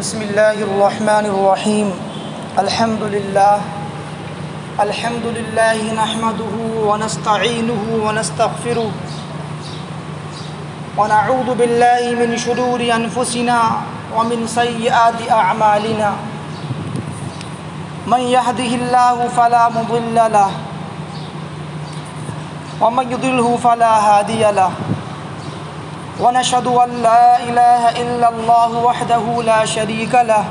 بسم اللہ الرحمن الرحیم الحمد للہ نحمده ونستعینه ونستغفره ونعوذ باللہ من شرور انفسنا ومن سیئات اعمالنا من يهده الله فلا مضل له ومن يضلل فلا هادي له ونشهد أن لا إله إلا الله وحده لا شريك له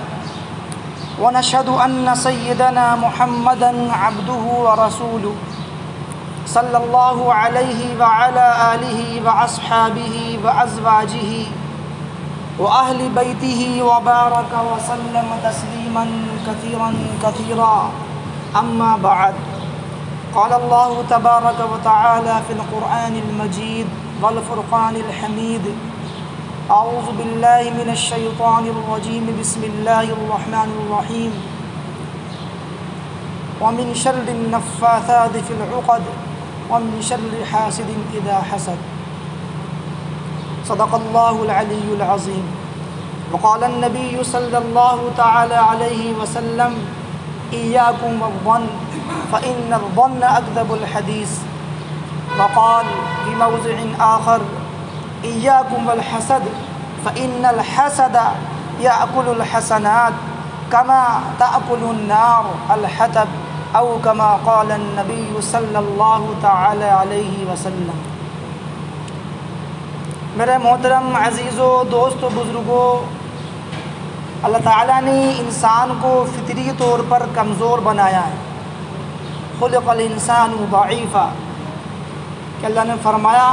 ونشهد أن سيدنا محمدا عبده ورسوله صلى الله عليه وعلى آله وأصحابه وأزواجه وأهل بيته وبارك وسلم تسليما كثيرا كثيرا أما بعد قال الله تبارك وتعالى في القرآن المجيد والفرقان الحميد أعوذ بالله من الشيطان الرجيم بسم الله الرحمن الرحيم ومن شر النفاثات في العقد ومن شر حاسد إذا حسد صدق الله العلي العظيم وقال النبي صلى الله تعالى عليه وسلم إياكم والظن فإن الظن أكذب الحديث وقال في موضع آخر إياكم والحسد فإن الحسد يأكل الحسنات كما تأكل النار الحطب أو كما قال النبي صلى الله تعالى عليه وسلم۔ میرے محترم عزیزو، دوستو، بزرگو، اللہ تعالیٰ نے انسان کو فطری طور پر کمزور بنایا ہے۔ خلق الانسان ضعیفا، کہ اللہ نے فرمایا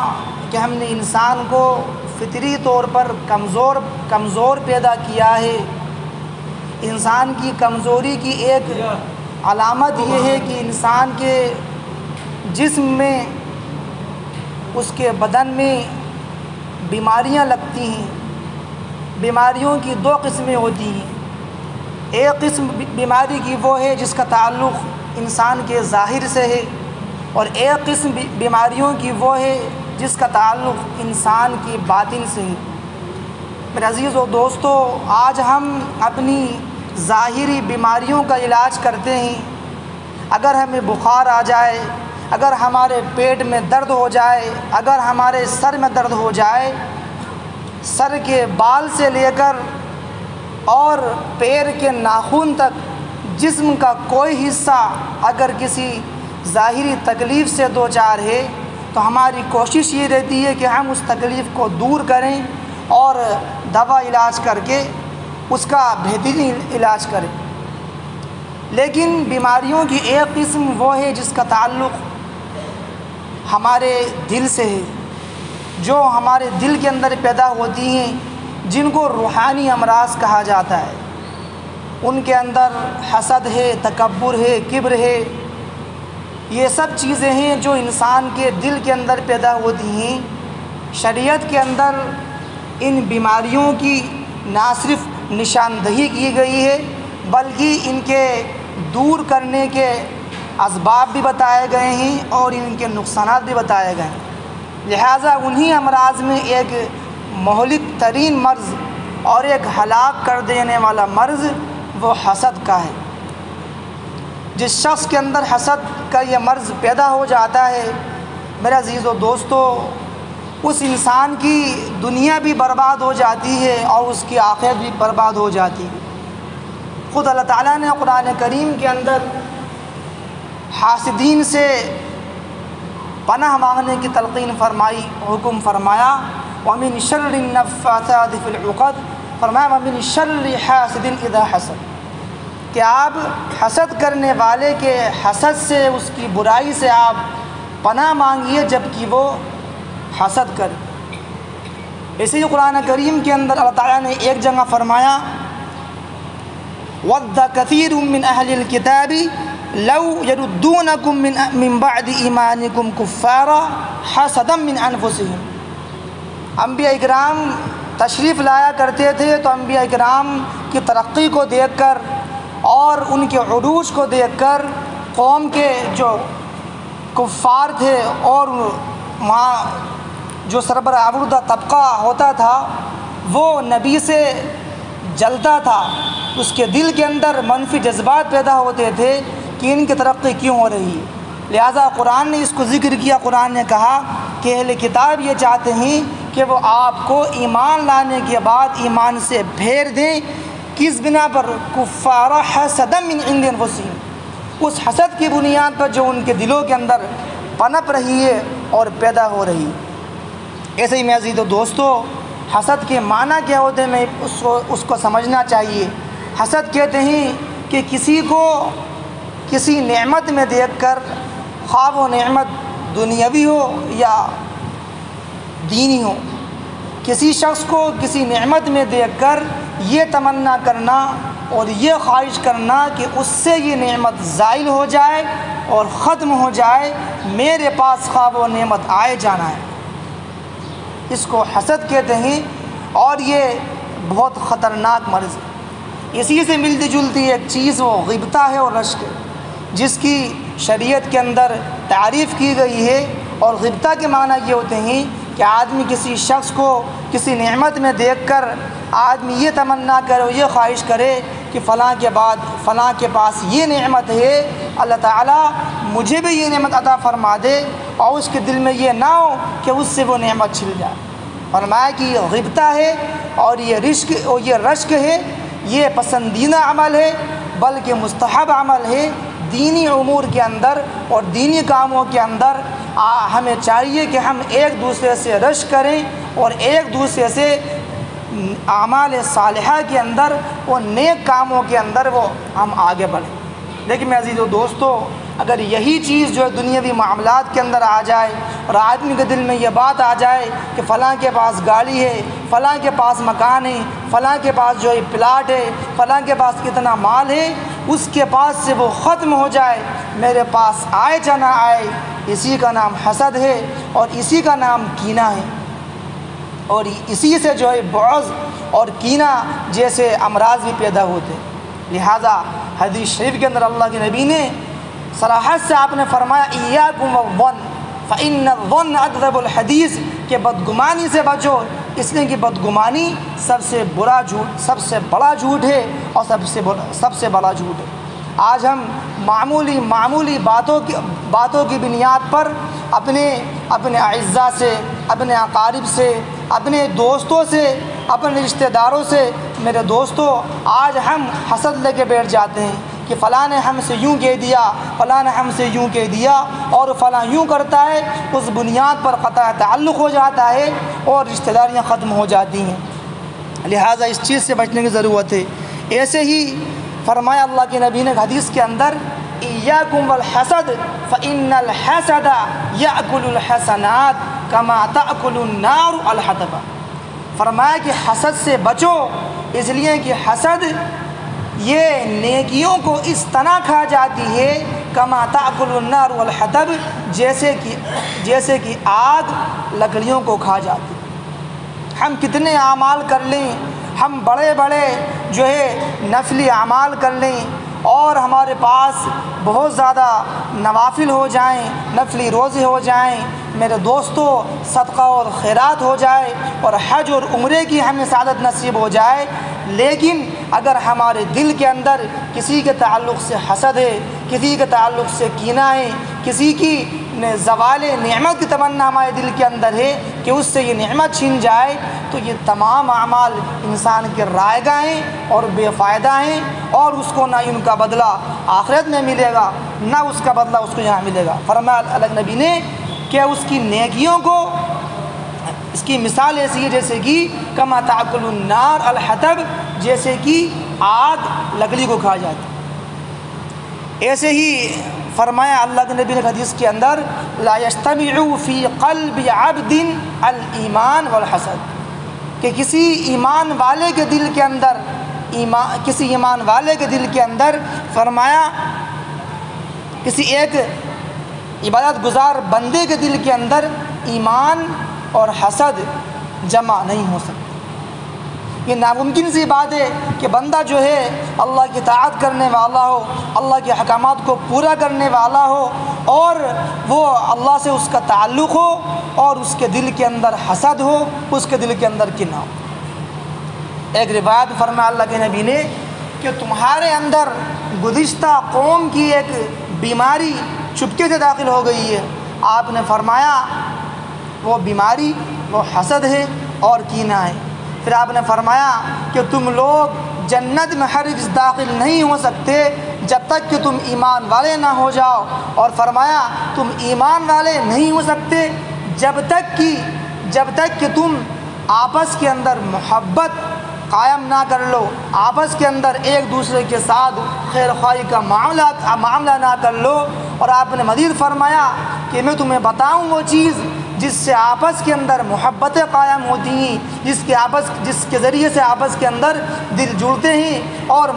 کہ ہم نے انسان کو فطری طور پر کمزور پیدا کیا ہے۔ انسان کی کمزوری کی ایک علامت یہ ہے کہ انسان کے جسم میں، اس کے بدن میں بیماریاں لگتی ہیں۔ بیماریوں کی دو قسمیں ہوتی ہیں۔ ایک قسم بیماری کی وہ ہے جس کا تعلق انسان کے ظاہر سے ہے، اور ایک قسم بیماریوں کی وہ ہے جس کا تعلق انسان کی باطن سے ہے۔ میرے عزیز و دوستو، آج ہم اپنی ظاہری بیماریوں کا علاج کرتے ہیں۔ اگر ہمیں بخار آ جائے، اگر ہمارے پیٹ میں درد ہو جائے، اگر ہمارے سر میں درد ہو جائے، سر کے بال سے لے کر اور پیر کے ناخن تک جسم کا کوئی حصہ اگر کسی ظاہری تکلیف سے دوچار ہے تو ہماری کوشش یہ رہتی ہے کہ ہم اس تکلیف کو دور کریں اور دوا علاج کر کے اس کا بہترین علاج کریں۔ لیکن بیماریوں کی ایک قسم وہ ہے جس کا تعلق ہمارے دل سے ہے، جو ہمارے دل کے اندر پیدا ہوتی ہیں، جن کو روحانی امراض کہا جاتا ہے۔ ان کے اندر حسد ہے، تکبر ہے، کبر ہے، یہ سب چیزیں ہیں جو انسان کے دل کے اندر پیدا ہوتی ہیں۔ شریعت کے اندر ان بیماریوں کی نہ صرف نشاندہی کی گئی ہے بلکہ ان کے دور کرنے کے اسباب بھی بتائے گئے ہیں اور ان کے نقصانات بھی بتائے گئے ہیں۔ لہٰذا انہی امراض میں ایک مہلک ترین مرض اور ایک ہلاک کر دینے والا مرض وہ حسد کا ہے۔ جس شخص کے اندر حسد کا یہ مرض پیدا ہو جاتا ہے، میرے عزیز و دوستو، اس انسان کی دنیا بھی برباد ہو جاتی ہے اور اس کی آخرت بھی برباد ہو جاتی ہے۔ خود اللہ تعالیٰ نے قرآن کریم کے اندر حاسدین سے پناہ مانگنے کی تلقین فرمائی، حکم فرمایا، وَمِن شَرِّ النَّفَّاثَاتِ فِي الْعُقَدِ، فرمایا وَمِن شَرِّ حَاسِدٍ إِذَا حَسَدَ، کہ آپ حسد کرنے والے کے حسد سے، اس کی برائی سے آپ پناہ مانگیے جب کہ وہ حسد کرے۔ اسی قرآن کریم کے اندر اللہ تعالیٰ نے ایک جگہ فرمایا وَدَّ كَثِيرٌ مِّنْ أَهْلِ الْكِتَابِ لَوْ يَرُدُّونَكُم مِّن بَعْدِ إِيمَانِكُمْ كُفَّارًا حَسَدًا مِّنْ أَنفُسِهِمْ۔ انبیاء اکرام تشریف لایا کرتے تھے تو انبیاء اکرام کی ترقی کو دیکھ کر اور ان کے عروج کو دیکھ کر قوم کے جو کفار تھے اور وہاں جو سربراہ طبقہ ہوتا تھا وہ نبی سے جلتا تھا، اس کے دل کے اندر منفی جذبات پیدا ہوتے تھے کہ ان کی ترقی کیوں ہو رہی ہے۔ لہٰذا قرآن نے اس کو ذکر کیا، قرآن نے کہا کہ اہل کتاب یہ چاہتے ہیں کہ وہ آپ کو ایمان لانے کے بعد ایمان سے پھیر دیں، کس بنا پر؟ کفارا حسدا من عند انفسہم، اس حسد کی بنیاد پر جو ان کے دلوں کے اندر پنپ رہی ہے اور پیدا ہو رہی ہے۔ ایسے ہی عزیز و دوستو، حسد کے معنی کیا ہوتے ہیں میں اس کو سمجھنا چاہیے۔ حسد کہتے ہیں کہ کسی کو کسی نعمت میں دیکھ کر، خواہ وہ نعمت دنیاوی ہو یا دینی ہو، کسی شخص کو کسی نعمت میں دیکھ کر یہ تمنا کرنا اور یہ خواہش کرنا کہ اس سے یہ نعمت زائل ہو جائے اور ختم ہو جائے، میرے پاس خواہ وہ نعمت آئے جانا ہے، اس کو حسد کہتے ہیں، اور یہ بہت خطرناک مرض ہے۔ اسی سے ملتی جلتی ایک چیز وہ غیبتہ ہے اور رشک ہے، جس کی شریعت کے اندر تعریف کی گئی ہے۔ اور غیبتہ کے معنی یہ ہوتے ہیں کہ آدمی کسی شخص کو کسی نعمت میں دیکھ کر آدمی یہ تمنا کرے، یہ خواہش کرے کہ فلاں کے بعد فلاں کے پاس یہ نعمت ہے، اللہ تعالیٰ مجھے بھی یہ نعمت عطا فرما دے، اور اس کے دل میں یہ نہ ہو کہ اس سے وہ نعمت چھن جائے۔ فرمایا کہ یہ غیبتہ ہے اور یہ رشک ہے، یہ پسندیدہ عمل ہے، بلکہ مستحب عمل ہے۔ دینی امور کے اندر اور دینی کاموں کے اندر ہمیں چاہیے کہ ہم ایک دوسرے سے رشک کریں اور ایک دوسرے سے اعمال صالحہ کے اندر اور نیک کاموں کے اندر وہ ہم آگے بڑھیں۔ لیکن میں عزیز و دوستو، اگر یہی چیز جو ہے دنیاوی معاملات کے اندر آ جائے اور آدمی کے دل میں یہ بات آ جائے کہ فلاں کے پاس گاڑی ہے، فلاں کے پاس مکان ہے، فلاں کے پاس جو ہے پلاٹ ہے، فلاں کے پاس کتنا مال ہے، اس کے پاس سے وہ ختم ہو جائے، میرے پاس آئے یا نہ آئے، اسی کا نام حسد ہے اور اسی کا نام کینہ ہے، اور اسی سے جو ہے بغض اور کینہ جیسے امراض بھی پیدا ہوتے ہیں۔ لہذا حدیث شریف کے اندر اللہ کے نبی نے صراحت سے آپ نے فرمایا ایاکم والظن فإن الظن اکذب الحدیث، کہ بدگمانی سے بچو، اس لیے کہ بدگمانی سب سے بڑا جھوٹ ہے اور سب سے بڑا جھوٹ ہے۔ آج ہم معمولی باتوں کی بنیاد پر اپنے اعزاء سے، اپنے اقارب سے، اپنے دوستوں سے، اپنے رشتہ داروں سے، میرے دوستوں آج ہم حسد لے کے بیٹھ جاتے ہیں کہ فلاں نے ہم سے یوں کہہ دیا، فلاں نے ہم سے یوں کہہ دیا، اور فلاں یوں کرتا ہے، اس بنیاد پر قطع تعلق ہو جاتا ہے اور رشتہ داریاں ختم ہو جاتی ہیں۔ لہٰذا اس چیز سے بچنے کی ضرورت ہے۔ ایسے ہی فرمایا اللہ کے نبی نے حدیث کے اندر ایاکم والحسد فإن الحسد یأکل الحسنات کما تأکل النار الحطب، فرمایا کہ حسد سے بچو، اس لیے کہ حسد یہ نیکیوں کو اس طرح کھا جاتی ہے کما تأکل النار والحطب، جیسے کہ آگ لکڑیوں کو کھا جاتی ہے۔ ہم کتنے اعمال کر لیں، ہم بڑے جو ہے نفلی اعمال کر لیں اور ہمارے پاس بہت زیادہ نوافل ہو جائیں، نفلی روزے ہو جائیں، میرے دوستوں صدقہ اور خیرات ہو جائے اور حج اور عمرے کی ہمیں سعادت نصیب ہو جائے، لیکن اگر ہمارے دل کے اندر کسی کے تعلق سے حسد ہے، کسی کے تعلق سے کینہ ہے، کسی کی زوال نعمت کی تمنا ہمارے دل کے اندر ہے کہ اس سے یہ نعمت چھن جائے، تو یہ تمام اعمال انسان کے رائگاں ہیں اور بے فائدہ ہیں، اور اس کو نہ ان کا بدلہ آخرت میں ملے گا، نہ اس کا بدلہ اس کو یہاں ملے گا۔ فرمایا اللہ نبی نے کہ اس کی نیکیوں کو، اس کی مثال ایسی ہے جیسے کہ کما تأکل النار الحطب، جیسے کہ آگ لکڑی کو کھا جاتی۔ ایسے ہی فرمایا اللہ کے نبی نے حدیث کے اندر لا یجتمع فی قلب عبد الایمان والحسد، کہ کسی ایمان والے کے دل کے اندر فرمایا کسی ایک عبادت گزار بندے کے دل کے اندر ایمان اور حسد جمع نہیں ہو سکتا۔ یہ ناممکن سی بات ہے کہ بندہ جو ہے اللہ کی اطاعت کرنے والا ہو، اللہ کے احکامات کو پورا کرنے والا ہو، اور وہ اللہ سے اس کا تعلق ہو، اور اس کے دل کے اندر حسد ہو، اس کے دل کے اندر کینہ ہو۔ ایک روایت فرمایا اللہ کے نبی نے کہ تمہارے اندر گزشتہ قوم کی ایک بیماری چپکے سے داخل ہو گئی ہے۔ آپ نے فرمایا وہ بیماری وہ حسد ہے اور کینہ ہے۔ پھر آپ نے فرمایا کہ تم لوگ جنت میں ہرگز داخل نہیں ہو سکتے جب تک کہ تم ایمان والے نہ ہو جاؤ، اور فرمایا تم ایمان والے نہیں ہو سکتے جب تک کہ تم آپس کے اندر محبت قائم نہ کر لو، آپس کے اندر ایک دوسرے کے ساتھ خیر خواہی کا معاملہ نہ کر لو۔ اور آپ نے مزید فرمایا کہ میں تمہیں بتاؤں وہ چیز جس سے آپس کے اندر محبتیں قائم ہوتی ہیں، جس کے ذریعے سے آپس کے اندر دل جڑتے ہیں اور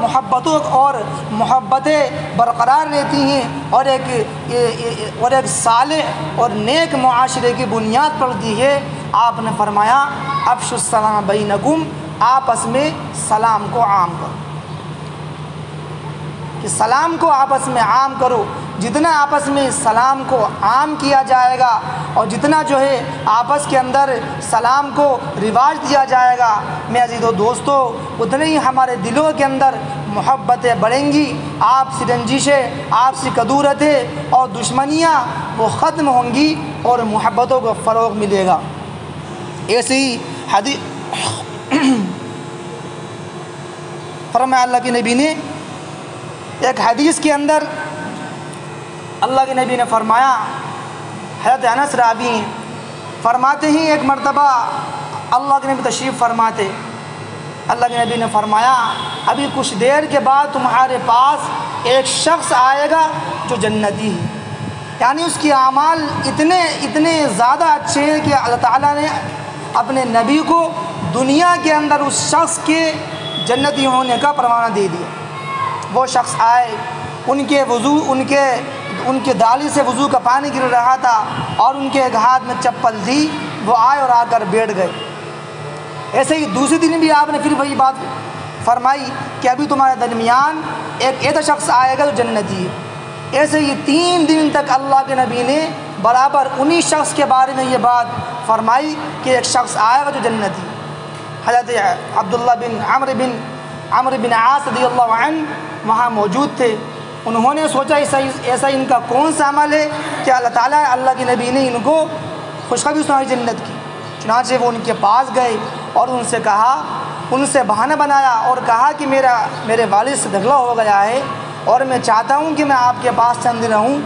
محبتیں برقرار رہتی ہیں، اور ایک صالح اور نیک معاشرے کی بنیاد پڑتی ہے۔ آپ نے فرمایا افشوا السلام بینکم، آپس میں سلام کو عام کرو، کہ سلام کو آپس میں عام کرو۔ جتنا آپس میں سلام کو عام کیا جائے گا اور جتنا جو ہے آپس کے اندر سلام کو رواج دیا جائے گا، میں عزیز و دوستو، اتنے ہی ہمارے دلوں کے اندر محبتیں بڑھیں گی، آپسی رنجشیں، آپسی کدورتیں اور دشمنیاں وہ ختم ہوں گی اور محبتوں کو فروغ ملے گا۔ ایسی ہی حدیث فرمایا اللہ کے نبی نے، ایک حدیث کے اندر اللہ کے نبی نے فرمایا، حضرت انس راوی فرماتے ہیں ایک مرتبہ اللہ کے نبی تشریف فرماتے، اللہ کے نبی نے فرمایا ابھی کچھ دیر کے بعد تمہارے پاس ایک شخص آئے گا جو جنتی ہے، یعنی اس کی اعمال اتنے زیادہ اچھے ہیں کہ اللہ تعالیٰ نے اپنے نبی کو دنیا کے اندر اس شخص کے جنتی ہونے کا پروانہ دے دیا۔ وہ شخص آئے، ان کے داڑھی سے وضو کا پانی گر رہا تھا اور ان کے ایک ہاتھ میں چپل تھی، وہ آئے اور آ کر بیٹھ گئے۔ ایسے ہی دوسرے دن بھی آپ نے پھر وہی بات فرمائی کہ ابھی تمہارے درمیان ایک ایسا شخص آئے گا جو جنتی ہے۔ ایسے ہی 3 دن تک اللہ کے نبی نے برابر انہی شخص کے بارے میں یہ بات فرمائی کہ ایک شخص آئے گا جو جنتی ہے۔ حضرت عبداللہ بن عمرو بن عاص رضی اللہ عنہ وہاں موجود تھے۔ انہوں نے سوچا ایسا ان کا کون سا عمل ہے کہ اللہ کے نبی نے ان کو خوشخبری سنائی جنت کی۔ چنانچہ وہ ان کے پاس گئے اور ان سے بہانہ بنایا اور کہا کہ میرے والد سے جھگڑا ہو گیا ہے اور میں چاہتا ہوں کہ میں آپ کے پاس چند دن رہوں۔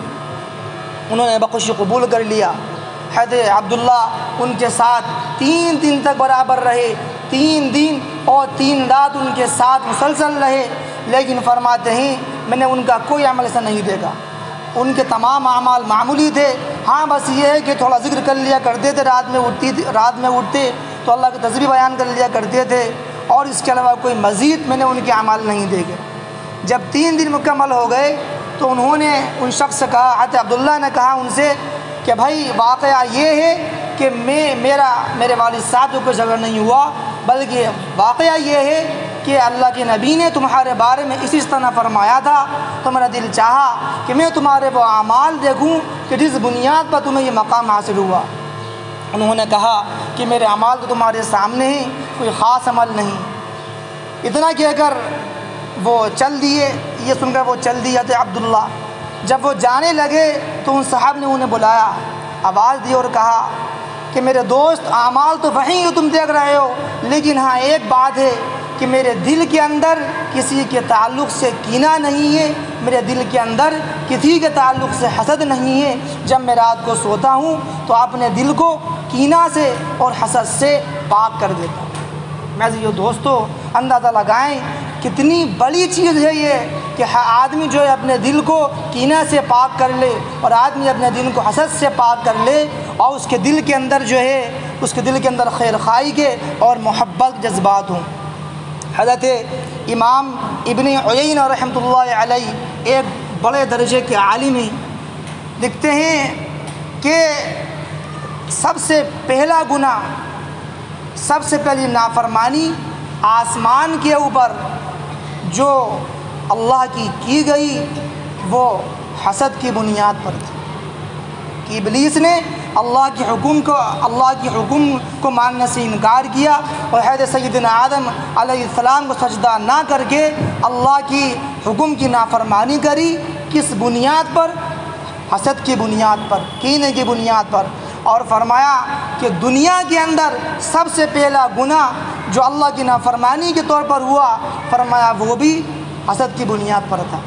انہوں نے بخوشی قبول کر لیا۔ حضرت عبداللہ ان کے ساتھ 3 دن تک برابر رہے، 3 دن اور 3 رات ان کے ساتھ مسلسل رہے، لیکن فرماتے ہیں میں نے ان کا کوئی عمل ایسا نہیں دیکھا۔ ان کے تمام اعمال معمولی تھے، ہاں بس یہ ہے کہ تھوڑا ذکر کر لیا کرتے تھے، رات میں اٹھتے تو اللہ کی تسبیح بیان کر لیا کرتے تھے، اور اس کے علاوہ کوئی مزید میں نے ان کے اعمال نہیں دیکھے۔ جب 3 دن مکمل ہو گئے تو انہوں نے ان شخص سے کہا، حضرت عبداللہ نے کہا ان سے کہ بھائی واقعہ یہ ہے کہ میرے والد صاحب کو کوئی جھگڑا نہیں ہوا، بلکہ واقعہ یہ ہے کہ اللہ کے نبی نے تمہارے بارے میں اسی طرح فرمایا تھا، تو میرا دل چاہا کہ میں تمہارے وہ اعمال دیکھوں کہ جس بنیاد پر تمہیں یہ مقام حاصل ہوا۔ انہوں نے کہا کہ میرے اعمال تو تمہارے سامنے ہیں، کوئی خاص عمل نہیں۔ اتنا کہہ کر وہ چل دیے، یہ سن کر وہ چل دیے حضرت عبداللہ۔ جب وہ جانے لگے تو ان صاحب نے انہیں بلایا، آواز دی اور کہا کہ میرے دوست اعمال تو وہیں تم دیکھ رہے ہو، لیکن ہاں ایک بات ہے کہ میرے دل کے اندر کسی کے تعلق سے کینہ نہیں ہے، میرے دل کے اندر کسی کے تعلق سے حسد نہیں ہے۔ جب میں رات کو سوتا ہوں تو اپنے دل کو کینہ سے اور حسد سے پاک کر دیتا ہوں۔ میں یہ دوستو اندازہ لگائیں کتنی بڑی چیز ہے یہ کہ آدمی جو ہے اپنے دل کو کینہ سے پاک کر لے، اور آدمی اپنے دل کو حسد سے پاک کر لے، اور اس کے دل کے اندر جو ہے اس کے دل کے اندر خیر خواہی کے اور محبت جذبات ہوں۔ حضرت امام ابن عیینہ رحمۃ اللہ علیہ ایک بڑے درجے کے عالم ہیں، لکھتے ہیں کہ سب سے پہلا گناہ، سب سے پہلی نافرمانی آسمان کے اوپر جو اللہ کی گئی وہ حسد کی بنیاد پر تھی، کہ ابلیس نے اللہ کی حکم کو ماننے سے انکار کیا اور حضرت سیدنا آدم علیہ السلام کو سجدہ نہ کر کے اللہ کی حکم کی نافرمانی کری. کس بنیاد پر؟ حسد کی بنیاد پر، کینے کی بنیاد پر. اور فرمایا کہ دنیا کے اندر سب سے پہلا گناہ جو اللہ کی نافرمانی کے طور پر ہوا، فرمایا وہ بھی حسد کی بنیاد پر تھا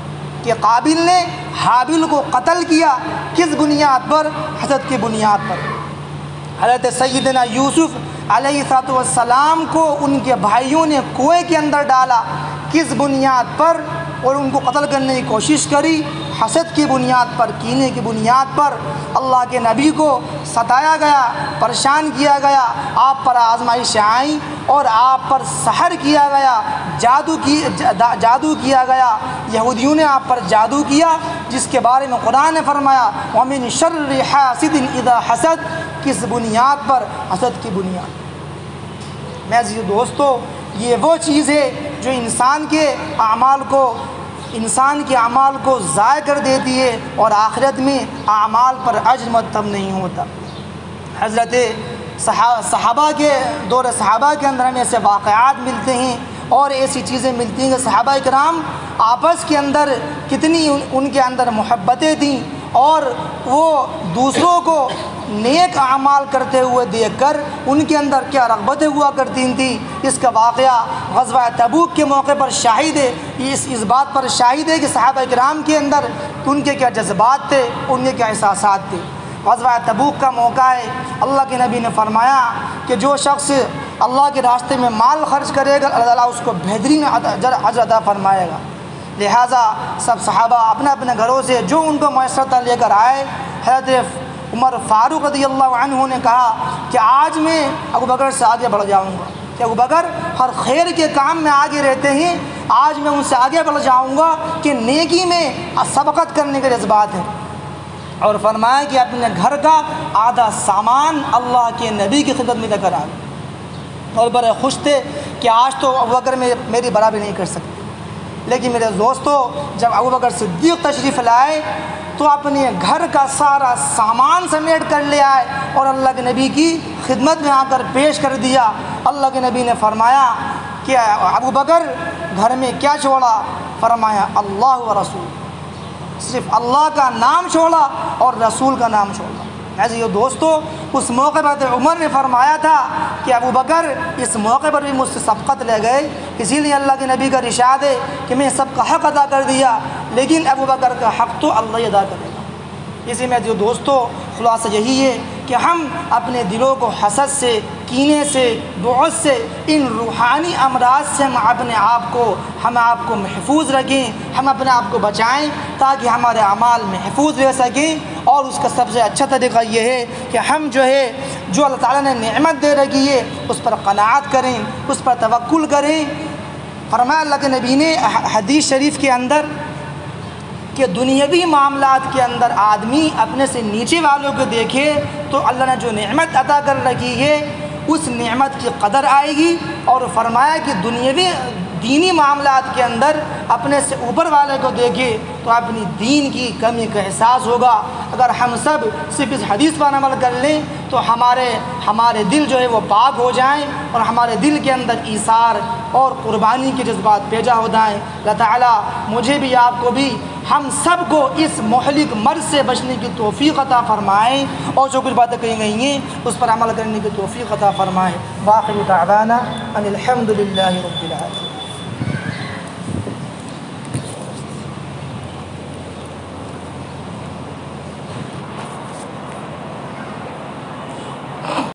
کہ قابیل نے حابیل کو قتل کیا. کس بنیاد پر؟ حسد کی بنیاد پر. حضرت سیدنا یوسف علیہ السلام کو ان کے بھائیوں نے کنویں کے اندر ڈالا. کس بنیاد پر؟ اور ان کو قتل کرنے کی کوشش کری. حسد کی بنیاد پر، کینے کی بنیاد پر. اللہ کے نبی کو ستایا گیا، پریشان کیا گیا، آپ پر آزمائشیں آئیں اور آپ پر سحر کیا گیا، جادو کیا گیا. یہودیوں نے آپ پر جادو کیا، جس کے بارے میں قرآن نے فرمایا وَمِن شَرِّ حَاسِدٍ إِذَا حَسَدَ. کس بنیاد پر؟ حسد کی بنیاد. میں عزیز دوستو، یہ وہ چیز ہے جو انسان کے اعمال کو ضائع کر دیتی ہے اور آخرت میں اعمال پر اجر مرتب نہیں ہوتا. حضرت صحابہ کے دور صحابہ کے اندر ہمیں ایسے واقعات ملتے ہیں اور ایسی چیزیں ملتی ہیں کہ صحابہ کرام آپس کے اندر کتنی ان کے اندر محبتیں تھیں اور وہ دوسروں کو نیک اعمال کرتے ہوئے دیکھ کر ان کے اندر کیا رغبتیں ہوا کرتی تھیں. اس کا واقعہ غزوہ تبوک کے موقع پر شاہد ہے. اس بات پر شاہد ہے کہ صحابہ کرام کے اندر ان کے کیا جذبات تھے، ان کے کیا احساسات تھے. غزوہ تبوک کا موقع ہے. اللہ کے نبی نے فرمایا کہ جو شخص اللہ کے راستے میں مال خرچ کرے گا اللہ تعالیٰ اس کو بہترین اجر عطا فرمائے گا. لہٰذا سب صحابہ اپنے اپنے گھروں سے جو ان کو میسر تھا لے کر آئے. حضرت عمر فاروق رضی اللہ عنہ نے کہا کہ آج میں ابوبکر سے آگے بڑھ جاؤں گا، کہ ابوبکر ہر خیر کے کام میں آگے رہتے ہیں، آج میں ان سے آگے بڑھ جاؤں گا کہ نیکی میں سبقت کرنے کے جذبات ہیں. اور فرمایا کہ اپنے گھر کا آدھا سامان اللہ کے نبی کی خدمت میں لے کر آئے اور بڑے خوش تھے کہ آج تو ابوبکر میری برابری نہیں کر سکتے. لیکن میرے دوستو، جب ابوبکر صدیق تشریف لائے تو اپنے گھر کا سارا سامان سمیٹ کر لے آئے اور اللہ کے نبی کی خدمت میں آ کر پیش کر دیا. اللہ کے نبی نے فرمایا کہ ابوبکر گھر میں کیا چھوڑا؟ فرمایا اللہ و رسول. صرف اللہ کا نام چھوڑا اور رسول کا نام چھوڑا. ایسے یہ دوستو، اس موقع پر عمر نے فرمایا تھا کہ ابوبکر اس موقع پر بھی مجھ سے سبقت لے گئے، اسی لیے اللہ کے نبی کا ارشاد ہے کہ میں سب کا حق ادا کر دیا، لیکن ابوبکر کا حق تو اللہ ہی ادا کرے گا. اسی میں جو دوستو خلاصہ یہی ہے کہ ہم اپنے دلوں کو حسد سے، کینے سے، بغض سے، ان روحانی امراض سے ہم اپنے آپ کو محفوظ رکھیں، ہم اپنے آپ کو بچائیں تاکہ ہمارے اعمال محفوظ رہ سکیں. اور اس کا سب سے اچھا طریقہ یہ ہے کہ ہم جو اللہ تعالیٰ نے نعمت دے رکھی ہے اس پر قناعت کریں، اس پر توکل کریں. فرمایا اللہ کے نبی نے حدیث شریف کے اندر کہ دنیاوی معاملات کے اندر آدمی اپنے سے نیچے والوں کو دیکھے تو اللہ نے جو نعمت عطا کر رکھی ہے اس نعمت کی قدر آئے گی. اور فرمایا کہ دینی معاملات کے اندر اپنے سے اوپر والے کو دیکھے تو اپنی دین کی کمی کا احساس ہوگا. اگر ہم سب صرف اس حدیث پر عمل کر لیں تو ہمارے دل وہ پاک ہو جائیں اور ہمارے دل کے اندر ایثار اور قربانی کے جذبات پیدا ہو جائیں. اللہ تعالیٰ مجھے بھی، آپ کو بھی، ہم سب کو اس مہلک مرض سے بچنے کی توفیق عطا فرمائیں اور جو کچھ باتیں کہی گئی ہیں اس پر عمل کرنے کی توفیق عطا فرمائیں. باقی دعوانا ان الحمد للہ رب العالمین.